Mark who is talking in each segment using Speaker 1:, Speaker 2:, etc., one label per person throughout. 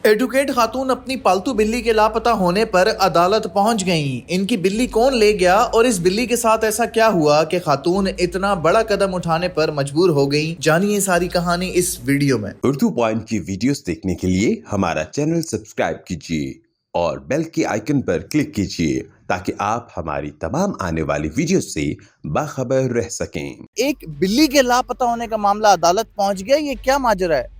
Speaker 1: Advocate खातून अपनी पालतू बिल्ली के लापता होने पर अदालत पहुंच गईं। इनकी बिल्ली कौन ले गया और इस बिल्ली के साथ ऐसा क्या हुआ कि खातून इतना बड़ा कदम उठाने पर मजबूर हो गईं? जानिए सारी कहानी इस वीडियो में।
Speaker 2: उर्दू पॉइंट की वीडियोस देखने के लिए हमारा चैनल सब्सक्राइब कीजिए और बेल के आइकन पर क्लिक कीजिए ताकि आप हमारी तमाम आने वाली वीडियो से बाखबर रह सकें।
Speaker 1: एक बिल्ली के लापता होने का मामला अदालत पहुंच गया, ये क्या माजरा है?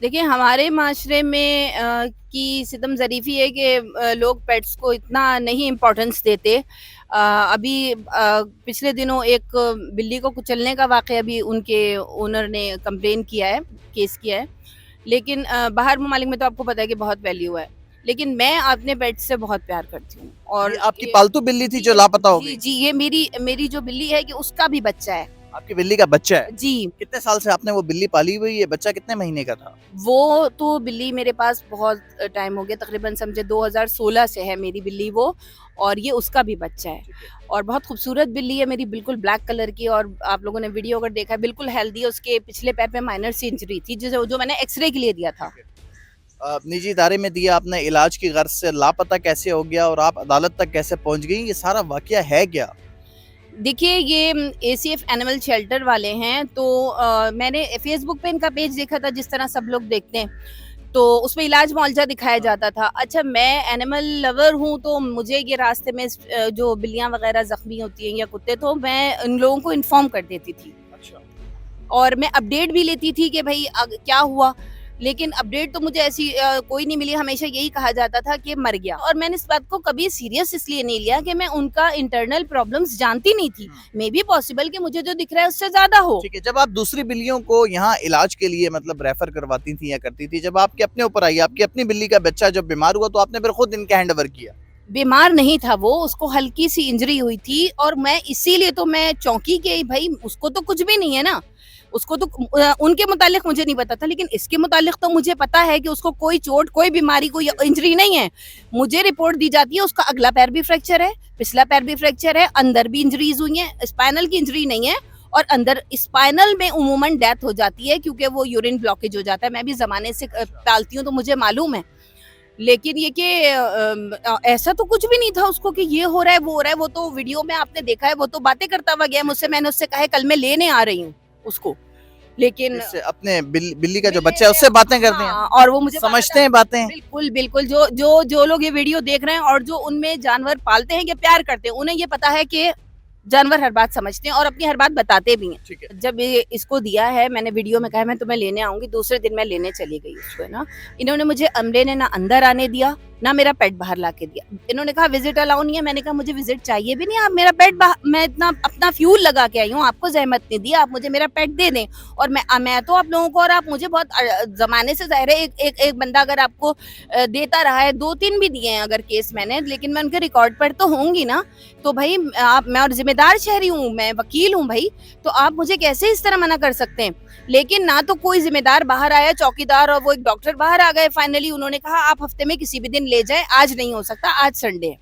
Speaker 3: देखिए, हमारे माशरे में की सितम ज़रीफ़ी है कि लोग पेट्स को इतना नहीं इम्पोर्टेंस देते। अभी पिछले दिनों एक बिल्ली को कुचलने का वाक़या भी उनके ओनर ने कंप्लेन किया है, केस किया है। लेकिन बाहर ममालिक में तो आपको पता है कि बहुत वैल्यू है, लेकिन मैं अपने पेट्स से बहुत प्यार करती हूँ। और
Speaker 1: ये आपकी पालतू बिल्ली थी जो लापता हो गई?
Speaker 3: जी, ये मेरी जो बिल्ली है कि उसका भी बच्चा है।
Speaker 1: आपकी बिल्ली का बच्चा है?
Speaker 3: जी।
Speaker 1: कितने साल से आपने वो बिल्ली पाली हुई है? बच्चा कितने महीने का था?
Speaker 3: वो तो बिल्ली मेरे पास बहुत टाइम हो गया, तकरीबन समझे 2016 से है मेरी बिल्ली वो, और ये उसका भी बच्चा है। और बहुत खूबसूरत बिल्ली है मेरी, बिल्कुल ब्लैक कलर की। और आप लोगों ने वीडियो अगर देखा है, बिल्कुल हेल्दी है। उसके पिछले पैर पे माइनर सी इंजरी थी जो मैंने एक्सरे के लिए दिया था।
Speaker 1: निजी इदारे में दिया आपने, इलाज की गर्ज से लापता कैसे हो गया और आप अदालत तक कैसे पहुंच गई? ये सारा वाकया है क्या?
Speaker 3: देखिए, ये ACF एनिमल शेल्टर वाले हैं। तो मैंने फेसबुक पे इनका पेज देखा था, जिस तरह सब लोग देखते हैं, तो उसमें इलाज मुआवजा दिखाया जाता था। अच्छा, मैं एनिमल लवर हूँ, तो मुझे ये रास्ते में जो बिल्लियाँ वगैरह ज़ख्मी होती हैं या कुत्ते, तो मैं इन लोगों को इन्फॉर्म कर देती थी।
Speaker 1: अच्छा।
Speaker 3: और मैं अपडेट भी लेती थी कि भाई क्या हुआ। लेकिन अपडेट तो मुझे ऐसी कोई नहीं मिली। हमेशा यही कहा जाता था कि मर गया। और मैंने इस बात को कभी सीरियस इसलिए नहीं लिया कि मैं उनका इंटरनल प्रॉब्लम्स जानती नहीं थी। मे बी पॉसिबल कि मुझे जो दिख रहा है उससे ज्यादा हो।
Speaker 1: ठीक है, जब आप दूसरी बिल्लियों को यहाँ इलाज के लिए मतलब रेफर करवाती थी या करती थी, जब आपके अपने ऊपर आई, आपकी अपनी बिल्ली का बच्चा जब बीमार हुआ, तो आपने फिर खुद इनका हैंड ओवर किया?
Speaker 3: बीमार नहीं था वो, उसको हल्की सी इंजरी हुई थी। और मैं इसीलिए तो मैं चौंकी कि भाई उसको तो कुछ भी नहीं है ना, उसको तो उनके मुतालिक मुझे नहीं पता था, लेकिन इसके मुतालिक तो मुझे पता है कि उसको कोई चोट, कोई बीमारी, कोई इंजरी नहीं है। मुझे रिपोर्ट दी जाती है उसका अगला पैर भी फ्रैक्चर है, पिछला पैर भी फ्रैक्चर है, अंदर भी इंजरीज हुई है। स्पाइनल की इंजरी नहीं है, और अंदर स्पाइनल में उमूमन डेथ हो जाती है क्योंकि वो यूरिन ब्लॉकेज हो जाता है। मैं भी जमाने से पालती हूँ तो मुझे मालूम है। लेकिन ये कि ऐसा तो कुछ भी नहीं था उसको कि ये हो रहा है वो हो रहा है। वो तो वीडियो में आपने देखा है, वो तो बातें करता हुआ गया मुझसे। मैंने उससे कहा कल मैं लेने आ रही हूँ उसको, लेकिन
Speaker 1: अपने बिल्ली का जो बच्चा है उससे बातें करते हैं?
Speaker 3: और वो मुझे
Speaker 1: समझते हैं बातें?
Speaker 3: बिल्कुल बिल्कुल। जो लोग ये वीडियो देख रहे हैं और जो उनमें जानवर पालते हैं या प्यार करते हैं, उन्हें ये पता है कि जानवर हर बात समझने और अपनी हर बात बताते भी हैं। जब ये इसको दिया है, मैंने वीडियो में कहा मैं तुम्हें लेने आऊंगी, दूसरे दिन मैं लेने चली गई उसको, है ना। इन्होंने मुझे अमले ने ना अंदर आने दिया, ना मेरा पेट बाहर लाके दिया। इन्होंने कहा विजिट अलाउ नहीं है। मैंने कहा मुझे विजिट चाहिए भी नहीं, आप मेरा पेट मैं इतना अपना फ्यूल लगा के आई हूँ, आपको जहमत नहीं दी, आप मुझे मेरा पेट दे दें। और मैं तो आप लोगों को, और आप मुझे बहुत जमाने से, जाहिर है एक बंदा अगर आपको देता रहा है, 2-3 भी दिए हैं अगर केस मैंने, लेकिन मैं उनके रिकॉर्ड पर तो होंगी ना। तो भाई आप, मैं और जिम्मेदार शहरी हूँ, मैं वकील हूँ भाई, तो आप मुझे कैसे इस तरह मना कर सकते हैं? लेकिन ना तो कोई जिम्मेदार बाहर आया, चौकीदार और वो एक डॉक्टर बाहर आ गए। फाइनली उन्होंने कहा आप हफ्ते में किसी भी दिन ले जाए, आज नहीं हो सकता, आज संडे है।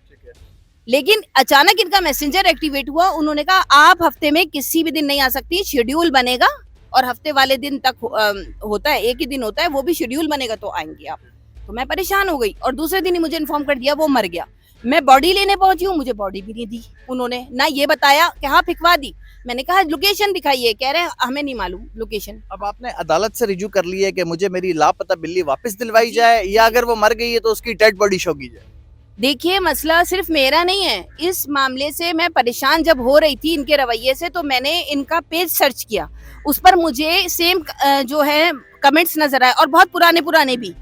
Speaker 3: लेकिन अचानक इनका मैसेंजर एक्टिवेट हुआ। उन्होंने कहा आप हफ्ते में किसी भी दिन नहीं आ सकती, शेड्यूल बनेगा, और हफ्ते वाले दिन तक होता है, एक ही दिन होता है, वो भी शेड्यूल बनेगा तो आएंगी आप। तो मैं परेशान हो गई, और दूसरे दिन ही मुझे इन्फॉर्म कर दिया वो मर गया। मैं बॉडी लेने पहुंची हूँ, मुझे बॉडी भी नहीं दी उन्होंने, ना ये बताया कि हाँ फिकवा दी। मैंने कहा लोकेशन दिखाइए, कह रहे हैं हमें नहीं मालूम लोकेशन।
Speaker 1: अब आपने अदालत से रिज्यू कर लिया है कि मुझे मेरी लापता बिल्ली वापस दिलवाई जाए, या अगर वो मर गई है तो उसकी डेड बॉडी शो की जाए?
Speaker 3: देखिए, मसला सिर्फ मेरा नहीं है। इस मामले से मैं परेशान जब हो रही थी इनके रवैये से, तो मैंने इनका पेज सर्च किया, उस पर मुझे सेम जो है कमेंट्स नजर आए, और बहुत पुराने भी।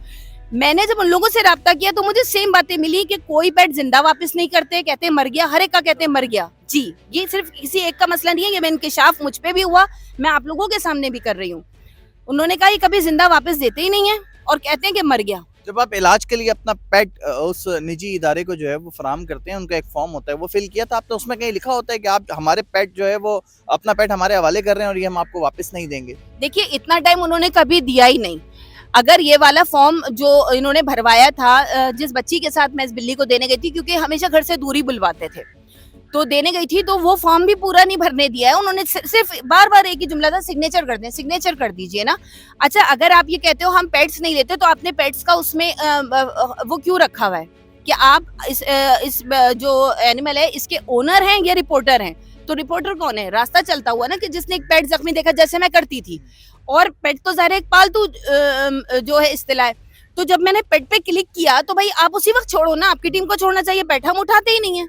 Speaker 3: मैंने जब उन लोगों से राब्ता किया तो मुझे सेम बातें मिली कि कोई पेट जिंदा वापस नहीं करते, कहते मर गया, हर एक का कहते मर गया। जी, ये सिर्फ किसी एक का मसला नहीं है, ये मैं इंकिशाफ मुझ पे भी हुआ, मैं आप लोगों के सामने भी कर रही हूँ। उन्होंने कहा ये कभी जिंदा वापस देते ही नहीं है, और कहते हैं कि मर गया।
Speaker 1: जब आप इलाज के लिए अपना पेट उस निजी इदारे को जो है वो फराहम करते हैं, उनका एक फॉर्म होता है, वो फिल किया था आपने? उसमें कहीं लिखा होता है कि आप हमारे पेट जो है वो, अपना पेट हमारे हवाले कर रहे हैं और ये हम आपको वापस नहीं देंगे?
Speaker 3: देखिए, इतना टाइम उन्होंने कभी दिया ही नहीं। अगर ये वाला फॉर्म जो इन्होंने भरवाया था, जिस बच्ची के साथ मैं इस बिल्ली को देने गई थी, क्योंकि हमेशा घर से दूरी बुलवाते थे, तो देने गई थी, तो वो फॉर्म भी पूरा नहीं भरने दिया है उन्होंने, सिर्फ बार बार एक ही जुमला था, सिग्नेचर कर दें, सिग्नेचर कर दीजिए ना। अच्छा, अगर आप ये कहते हो हम पेट्स नहीं लेते, तो आपने पेट्स का उसमें वो क्यों रखा हुआ है कि आप इस जो एनिमल है इसके ओनर हैं या रिपोर्टर हैं? तो रिपोर्टर कौन है? रास्ता चलता हुआ ना, कि जिसने एक पेट जख्मी देखा, जैसे मैं करती थी। और पेट तो ज़ाहिर है एक पालतू जो है इस्तिलाह है। तो जब मैंने पेट पे क्लिक किया, तो भाई आप उसी वक्त छोड़ो ना, आपकी टीम को छोड़ना चाहिए, पेट हम उठाते ही नहीं है,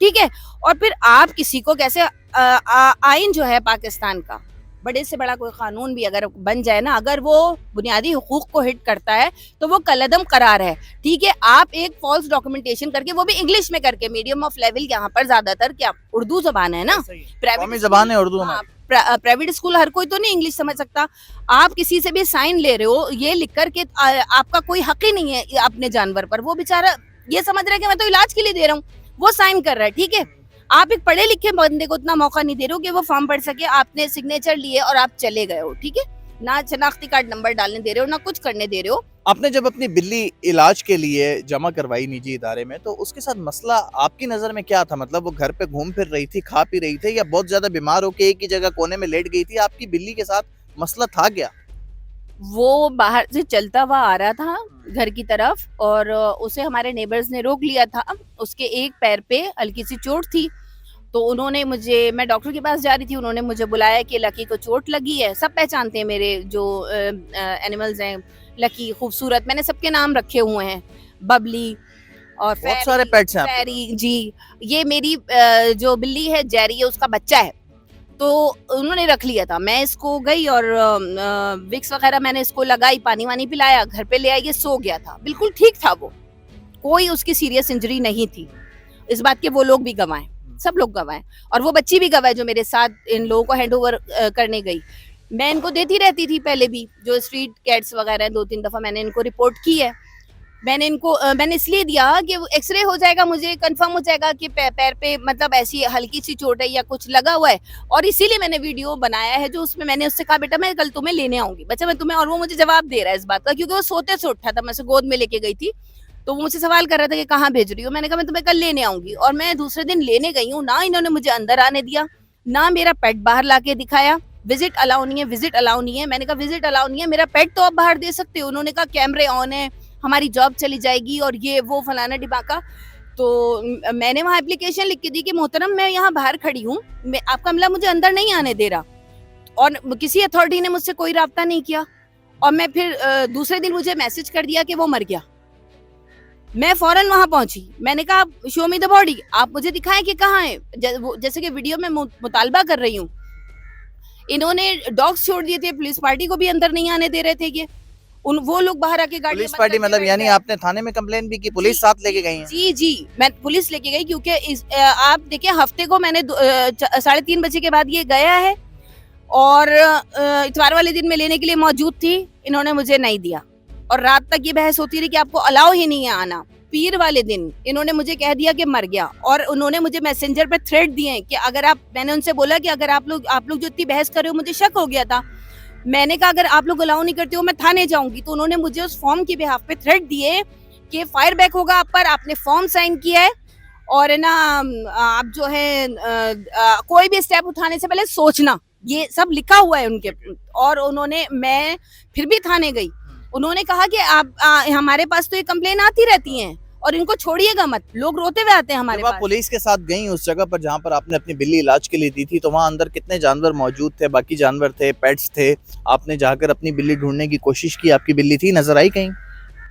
Speaker 3: ठीक है। और फिर आप किसी को कैसे आइन जो है पाकिस्तान का, बड़े से बड़ा कोई कानून भी अगर बन जाए ना, अगर वो बुनियादी हुकूक को हिट करता है तो वो कलअदम करार है, ठीक है। आप एक फॉल्स डॉक्यूमेंटेशन करके, वो भी इंग्लिश में करके, मीडियम ऑफ लेवल यहाँ पर ज्यादातर क्या उर्दू जबान है ना,
Speaker 1: कौमी जबान है उर्दू हमारी।
Speaker 3: प्राइवेट स्कूल हर कोई तो नहीं इंग्लिश समझ सकता। आप किसी से भी साइन ले रहे हो ये लिख कर के आपका कोई हक ही नहीं है अपने जानवर पर, वो बेचारा ये समझ रहा है कि मैं तो इलाज के लिए दे रहा हूँ, वो साइन कर रहा है, ठीक है। आप एक पढ़े लिखे बंदे को इतना मौका नहीं दे रहे हो कि वो फॉर्म पढ़ सके, आपने सिग्नेचर लिए और आप चले गए हो, ठीक है। ना शनाख्ती कार्ड नंबर डालने दे रहे हो, ना कुछ करने दे रहे हो।
Speaker 1: आपने जब अपनी बिल्ली इलाज के लिए जमा करवाई निजी इदारे में, तो उसके साथ मसला आपकी नजर में क्या था? मतलब वो घर पे घूम फिर रही थी, खा पी रही थी, या बहुत ज्यादा बीमार होके एक ही जगह कोने में लेट गई थी? आपकी बिल्ली के साथ मसला था क्या?
Speaker 3: वो बाहर से चलता हुआ आ रहा था घर की तरफ, और उसे हमारे नेबर्स ने रोक लिया था। उसके एक पैर पे हल्की सी चोट थी, तो उन्होंने मुझे, मैं डॉक्टर के पास जा रही थी, उन्होंने मुझे बुलाया कि लकी को चोट लगी है। सब पहचानते हैं मेरे जो एनिमल्स हैं, लकी, खूबसूरत, मैंने सबके नाम रखे हुए हैं, बबली और
Speaker 1: बहुत सारे पेट्स हैं आपके
Speaker 3: फेरी जी। ये मेरी जो बिल्ली है जेरी है, उसका बच्चा है, तो उन्होंने रख लिया था। मैं इसको गई और विक्स वगैरह मैंने इसको लगाई, पानी वानी पिलाया, घर पे ले आई, ये सो गया था, बिल्कुल ठीक था वो, कोई उसकी सीरियस इंजरी नहीं थी। इस बात के वो लोग भी गवाएं, सब लोग गवाएं, और वो बच्ची भी गवाए जो मेरे साथ इन लोगों को हैंड ओवर करने गई। मैं इनको देती रहती थी पहले भी, जो स्ट्रीट कैट्स वगैरह, 2-3 दफा मैंने इनको रिपोर्ट की है। मैंने इसलिए दिया कि एक्सरे हो जाएगा, मुझे कंफर्म हो जाएगा कि पैर पे मतलब ऐसी हल्की सी चोट है या कुछ लगा हुआ है, और इसीलिए मैंने वीडियो बनाया है, जो उसमें मैंने उससे कहा बेटा मैं कल तुम्हें लेने आऊंगी, बच्चा मैं तुम्हें, और वो मुझे जवाब दे रहा है इस बात का, क्योंकि वो सोते से उठा था, मैं उसे गोद में लेके गई थी, तो वो मुझसे सवाल कर रहा था कि कहाँ भेज रही हो। मैंने कहा मैं तुम्हें कल लेने आऊंगी, और मैं दूसरे दिन लेने गई हूँ ना, इन्होंने मुझे अंदर आने दिया, ना मेरा पेट बाहर लाके दिखाया। विजिट अलाउ नहीं है, विजिट अलाउ नहीं है। मैंने कहा विजिट अलाउ नहीं है, मेरा पेट तो आप बाहर दे सकते हो। उन्होंने कहा कैमरे ऑन है, हमारी जॉब चली जाएगी, और ये वो फलाना डिबाका। तो मैंने वहाँ एप्लीकेशन लिख के दी कि मोहतरम मैं यहाँ बाहर खड़ी हूँ, आपका अमला मुझे अंदर नहीं आने दे रहा, और किसी अथॉरिटी ने मुझसे कोई राब्ता नहीं किया। और मैं फिर दूसरे दिन मुझे मैसेज कर दिया कि वो मर गया। मैं फौरन वहां पहुंची, मैंने कहा शो मी द बॉडी, आप मुझे दिखाएं कि कहाँ है, जैसे कि वीडियो में मुतालबा कर रही हूँ। इन्होंने डॉग्स छोड़ दिए थे, पुलिस पार्टी को भी अंदर नहीं आने दे रहे थे ये, वो लोग बाहर आके गाड़ी,
Speaker 1: पुलिस पार्टी मतलब यानी आपने थाने में कंप्लेन भी की, पुलिस साथ लेके गई है?
Speaker 3: जी जी, मैं पुलिस लेके गई, क्योंकि आप देखिए हफ्ते को मैंने 3:30 बजे के बाद ये गया है, और इतवार वाले दिन मैं लेने के लिए मौजूद थी, इन्होंने मुझे नहीं दिया, और रात तक ये बहस होती रही कि आपको अलाउ ही नहीं है आना। पीर वाले दिन इन्होंने मुझे कह दिया कि मर गया, और उन्होंने मुझे मैसेंजर पर थ्रेट दिए कि अगर आप, मैंने उनसे बोला कि अगर आप लोग जो इतनी बहस कर रहे हो, मुझे शक हो गया था, मैंने कहा अगर आप लोग अलाउ नहीं करते हो मैं थाने जाऊंगी। तो उन्होंने मुझे उस फॉर्म की बिहाफ पे थ्रेट दिए कि फायर बैक होगा आप पर, आपने फॉर्म साइन किया है, और ना आप जो है कोई भी स्टेप उठाने से पहले सोचना, ये सब लिखा हुआ है उनके। और उन्होंने, मैं फिर भी थाने गई, उन्होंने कहा कि आप हमारे पास तो ये कंप्लेन आती रहती हैं, और इनको छोड़िएगा मत, लोग रोते हुए आते हैं हमारे पास।
Speaker 1: पुलिस के साथ गई उस जगह पर जहाँ पर आपने अपनी बिल्ली इलाज के लिए दी थी, तो वहाँ अंदर कितने जानवर मौजूद थे? बाकी जानवर थे, पेट्स थे? आपने जाकर अपनी बिल्ली ढूंढने की कोशिश की, आपकी बिल्ली थी, नजर आई कहीं?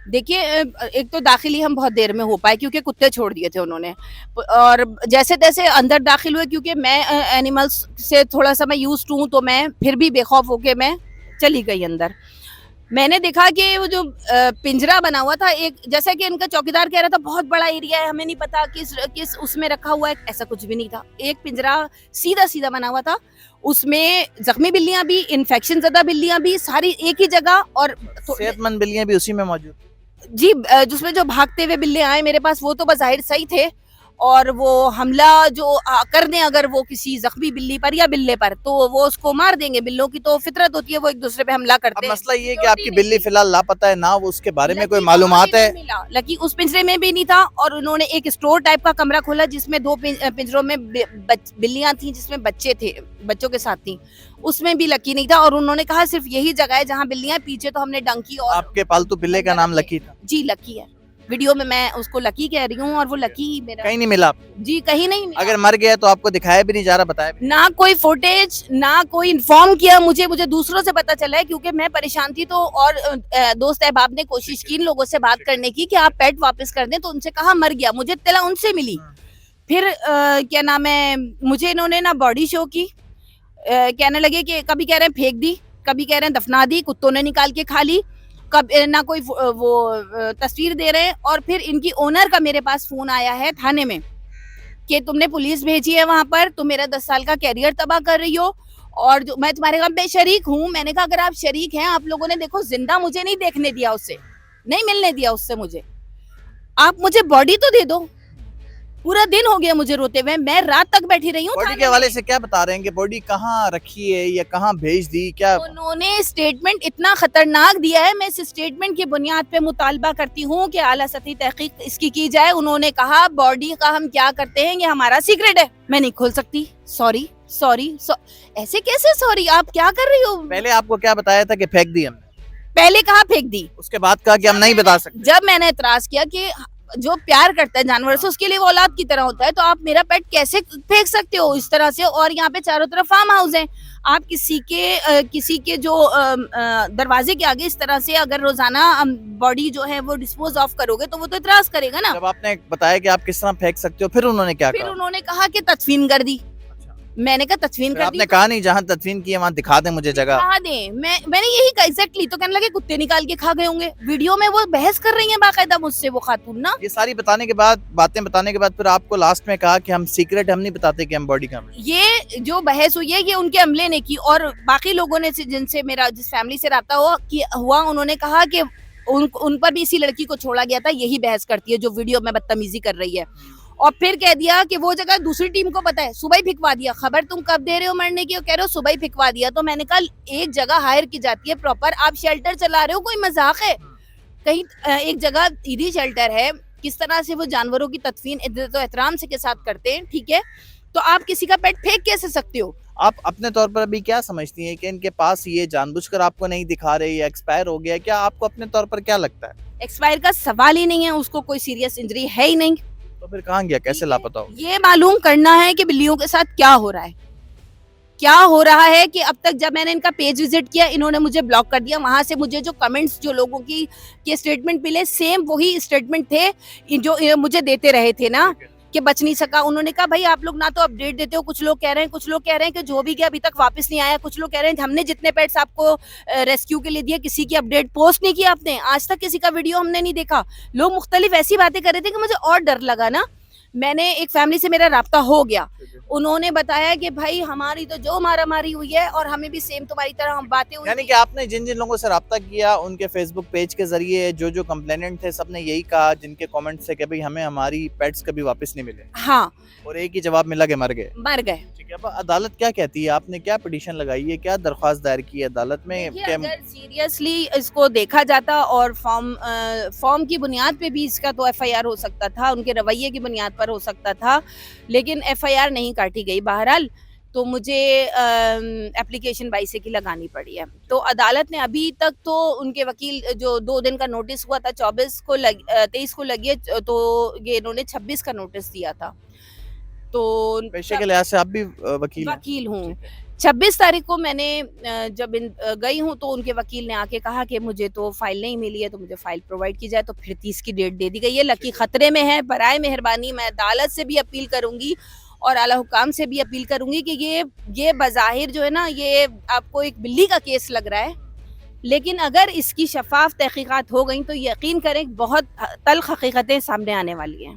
Speaker 3: देखिए, एक तो दाखिली हम बहुत देर में हो पाए क्योंकि कुत्ते छोड़ दिए थे उन्होंने, और जैसे तैसे अंदर दाखिल हुए, क्योंकि मैं एनिमल्स से थोड़ा सा मैं यूज्ड हूँ, तो मैं फिर भी बेखौफ होके मैं चली गई अंदर। मैंने देखा कि वो जो पिंजरा बना हुआ था, एक, जैसा कि इनका चौकीदार कह रहा था बहुत बड़ा एरिया है, हमें नहीं पता किस उसमें रखा हुआ है, ऐसा कुछ भी नहीं था। एक पिंजरा सीधा सीधा बना हुआ था, उसमें जख्मी बिल्लियां भी, इन्फेक्शन ज़दा बिल्लियां भी, सारी एक ही जगह, और
Speaker 1: सेहतमंद बिल्लियां भी उसी में मौजूद?
Speaker 3: जी, जिसमें जो भागते हुए बिल्ले आए मेरे पास, वो तो बज़ाहिर सही थे, और वो हमला जो कर दें अगर वो किसी जख्मी बिल्ली पर या बिल्ले पर, तो वो उसको मार देंगे। बिल्लों की तो फितरत होती है, वो एक दूसरे पे हमला
Speaker 1: अब
Speaker 3: करते हैं।
Speaker 1: मसला ये है कि आपकी बिल्ली फिलहाल लापता है ना, वो उसके बारे में कोई
Speaker 3: लकी
Speaker 1: मालूमात
Speaker 3: वहाँ पे
Speaker 1: है?
Speaker 3: नहीं मिला, लकी उस पिंजरे में भी नहीं था। और उन्होंने एक स्टोर टाइप का कमरा खोला जिसमें 2 पिंजरों में बिल्लियां थी, जिसमें बच्चे थे, बच्चों के साथ थी, उसमें भी लकी नहीं था। और उन्होंने कहा सिर्फ यही जगह है जहाँ बिल्लियां, पीछे तो हमने डंकी और
Speaker 1: आपके पालतू बिल्ले का नाम लकी था?
Speaker 3: जी लकी है, वीडियो में मैं उसको लकी कह रही हूँ और वो लकी ही मेरा।
Speaker 1: कहीं नहीं मिला आपको?
Speaker 3: जी कहीं नहीं मिला।
Speaker 1: अगर मर गया तो आपको दिखाया भी नहीं जा रहा, बताया भी
Speaker 3: ना कोई फुटेज, ना कोई इन्फॉर्म किया मुझे दूसरों से पता चला है, क्योंकि मैं परेशान थी। तो और दोस्त अहबाब ने कोशिश की इन लोगों से बात करने की कि आप पेट वापस कर दें, तो उनसे कहा मर गया, मुझे इत्तला उनसे मिली। फिर क्या नाम है, मुझे इन्होंने ना बॉडी शो की, कहने लगे कि कभी कह रहे हैं फेंक दी, कभी कह रहे हैं दफना दी, कुत्तों ने निकाल के खा ली, कब ना कोई वो तस्वीर दे रहे हैं। और फिर इनकी ओनर का मेरे पास फोन आया है थाने में कि तुमने पुलिस भेजी है वहां पर, तुम मेरा 10 साल का कैरियर तबाह कर रही हो और जो मैं तुम्हारे काम पे शरीक हूँ। मैंने कहा अगर आप शरीक हैं, आप लोगों ने देखो जिंदा मुझे नहीं देखने दिया, उससे नहीं मिलने दिया उससे मुझे, आप मुझे बॉडी तो दे दो। पूरा दिन हो गया मुझे रोते हुए, मैं रात तक बैठी रही हूँ।
Speaker 1: बॉडी के हवाले से क्या बता रहे हैं कि बॉडी कहाँ रखी है या कहाँ भेज दी, क्या?
Speaker 3: उन्होंने स्टेटमेंट इतना खतरनाक दिया है, मैं इस स्टेटमेंट की बुनियाद पे मुतालबा करती हूँ कि आला सतही तहकीक इसकी की जाए। उन्होंने कहा बॉडी का हम क्या करते हैं ये हमारा सीक्रेट है, मैं नहीं खोल सकती। सॉरी सॉरी, ऐसे कैसे सॉरी, आप क्या कर रही हो?
Speaker 1: पहले आपको क्या बताया था कि फेंक दी हमने?
Speaker 3: पहले कहा फेंक दी,
Speaker 1: उसके बाद कहा कि हम नहीं बता सकते।
Speaker 3: जब मैंने एतराज किया कि जो प्यार करता है जानवर से उसके लिए वो औलाद की तरह होता है, तो आप मेरा पेट कैसे फेंक सकते हो इस तरह से? और यहाँ पे चारों तरफ फार्म हाउस हैं, आप किसी के जो दरवाजे के आगे इस तरह से अगर रोजाना बॉडी जो है वो डिस्पोज ऑफ करोगे तो वो तो इतराज करेगा ना।
Speaker 1: जब आपने बताया कि आप किस तरह फेंक सकते हो, फिर उन्होंने क्या
Speaker 3: फिर
Speaker 1: कहा?
Speaker 3: उन्होंने कहा कि तदफीन कर दी। मैंने कहा तदफीन कर दी,
Speaker 1: आपने कहा नहीं जहाँ तदफीन की है वहाँ दिखा दें मुझे जगह?
Speaker 3: दिखा दें। मैंने यही कहा एग्जैक्टली। तो कहने लगे कुत्ते निकाल के खा गए होंगे। वीडियो में वो बहस कर रही है बाकायदा मुझसे, वो खातून ना।
Speaker 1: ये सारी बताने के बाद, बातें बताने के बाद फिर आपको लास्ट में कहा कि हम सीक्रेट हम नहीं बताते कि हम बॉडी का।
Speaker 3: ये जो बहस हुई है ये उनके अमले ने की, और बाकी लोगों ने जिनसे मेरा जिस फैमिली से रब्ता हुआ उन्होंने कहा कि उन पर भी इसी लड़की को छोड़ा गया था, यही बहस करती है जो वीडियो में बदतमीजी कर रही है। और फिर कह दिया कि वो जगह दूसरी टीम को पता है, सुबह ही फिकवा दिया। खबर तुम कब दे रहे हो मरने की, कह रहे हो सुबह ही फिकवा दिया। तो मैंने कहा एक जगह हायर की जाती है प्रॉपर, आप शेल्टर चला रहे हो, कोई मजाक है? कहीं एक जगह ईदी शेल्टर है, किस तरह से वो जानवरों की तदफीन इज्जत और एहतराम से के साथ करते हैं, ठीक है? तो आप किसी का पेट फेंक कैसे सकते हो?
Speaker 1: आप अपने तौर पर अभी क्या समझती हैं कि इनके पास ये जानबूझकर आपको नहीं दिखा रहे या एक्सपायर हो गया? क्या आपको अपने तौर पर क्या लगता है?
Speaker 3: एक्सपायर का सवाल ही नहीं है, उसको कोई सीरियस इंजरी है ही नहीं।
Speaker 1: तो फिर कहाँ गया, कैसे लापता हो?
Speaker 3: ये मालूम करना है कि बिल्लियों के साथ क्या हो रहा है, क्या हो रहा है। कि अब तक जब मैंने इनका पेज विजिट किया इन्होंने मुझे ब्लॉक कर दिया। वहां से मुझे जो कमेंट्स जो लोगों की के स्टेटमेंट मिले, सेम वही स्टेटमेंट थे जो मुझे देते रहे थे ना कि बच नहीं सका। उन्होंने कहा भाई आप लोग ना तो अपडेट देते हो, कुछ लोग कह रहे हैं कि जो भी गया अभी तक वापस नहीं आया, कुछ लोग कह रहे हैं हमने जितने पेट्स आपको रेस्क्यू के लिए दिए किसी की अपडेट पोस्ट नहीं की आपने, आज तक किसी का वीडियो हमने नहीं देखा। लोग मुख्तलिफ ऐसी बातें कर रहे थे कि मुझे और डर लगा ना। मैंने एक फैमिली से मेरा राब्ता हो गया, उन्होंने बताया कि भाई हमारी तो जो मारामारी हुई है और हमें भी सेम तुम्हारी तरह हम बातें हुई।
Speaker 1: यानी कि आपने जिन जिन लोगों से राब्ता किया उनके फेसबुक पेज के जरिए जो कंप्लेनेंट थे सबने यही कहा, जिनके कमेंट्स थे कि भाई हमें हमारी पेट्स कभी वापस नहीं मिले।
Speaker 3: हाँ,
Speaker 1: और एक ही जवाब मिला कि मर गए।
Speaker 3: ठीक
Speaker 1: है। अब अदालत क्या कहती है? आपने क्या पिटीशन लगाई है, क्या दरख्वास्त दायर की है अदालत में?
Speaker 3: अगर सीरियसली इसको देखा जाता और फॉर्म की बुनियाद पे भी इसका तो एफआईआर हो सकता था, उनके रवैये की बुनियाद पर हो सकता था, लेकिन एफआईआर नहीं काटी गई। बहरहाल तो मुझे एप्लीकेशन 22 की लगानी पड़ी है। तो अदालत ने अभी तक तो उनके वकील जो 2 दिन का नोटिस हुआ था 23 को लगी, तो ये इन्होंने 26 का नोटिस दिया था। तो
Speaker 1: पेशे के लिहाज से आप भी वकील
Speaker 3: हूँ। 26 तारीख को मैंने जब गई हूँ तो उनके वकील ने आके कहा कि मुझे तो फाइल नहीं मिली है, तो मुझे फाइल प्रोवाइड की जाए। तो फिर 30 की डेट दे दी गई है। लकी खतरे में है, बराए मेहरबानी मैं अदालत से भी अपील करूंगी और आला हुकाम से भी अपील करूंगी कि ये बज़ाहिर जो है ना, ये आपको एक बिल्ली का केस लग रहा है, लेकिन अगर इसकी शफाफ तहकीकात हो गई तो यकीन करें बहुत तल्ख हकीकतें सामने आने वाली हैं।